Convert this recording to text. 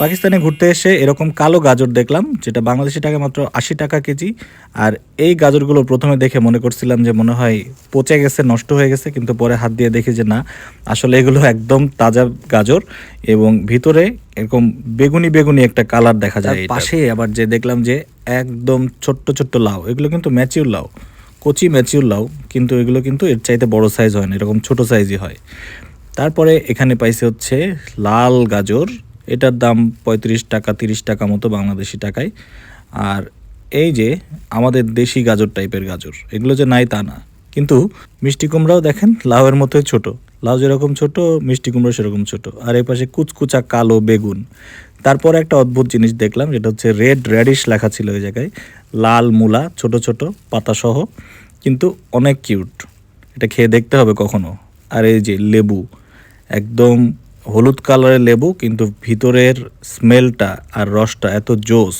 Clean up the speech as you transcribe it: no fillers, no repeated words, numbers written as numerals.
পাকিস্তানে ঘুরতে এসে এরকম কালো গাজর দেখলাম, যেটা বাংলাদেশি টাকায় মাত্র ৮০ টাকা কেজি। আর এই গাজরগুলো প্রথমে দেখে মনে করছিলাম যে মনে হয় পচে গেছে, নষ্ট হয়ে গেছে, কিন্তু পরে হাত দিয়ে দেখি যে না, আসলে এগুলো একদম তাজা গাজর এবং ভিতরে এরকম বেগুনি বেগুনি একটা কালার দেখা যায়। পাশে আবার যে দেখলাম যে একদম ছোট্ট ছোট্ট লাউ, এগুলো কিন্তু ম্যাচিউর লাউ, কচি ম্যাচিউর লাউ, কিন্তু এগুলো কিন্তু এর চাইতে বড় সাইজ হয় না, এরকম ছোট সাইজই হয়। তারপরে এখানে পাইছে হচ্ছে লাল গাজর, এটার দাম ৩৫ টাকা ৩০ টাকা মতো বাংলাদেশি টাকায়। আর এই যে আমাদের দেশি গাজর টাইপের গাজর, এগুলো যে নাই তা না, কিন্তু মিষ্টি কুমড়াও দেখেন লাউয়ের মতোই ছোট, লাউ যেরকম ছোট মিষ্টি কুমড়া সেরকম ছোট। আর এই পাশে কুচকুচা কালো বেগুন। তারপর একটা অদ্ভুত জিনিস দেখলাম, যেটা হচ্ছে রেড র্যাডিশ লেখা ছিল ওই জায়গায়, লাল মূলা ছোট ছোট পাতাসহ, কিন্তু অনেক কিউট, এটা খেয়ে দেখতে হবে কখনো। আর এই যে লেবু, একদম হলুদ কালারের লেবু, কিন্তু ভিতরের স্মেলটা আর রসটা এত জোস।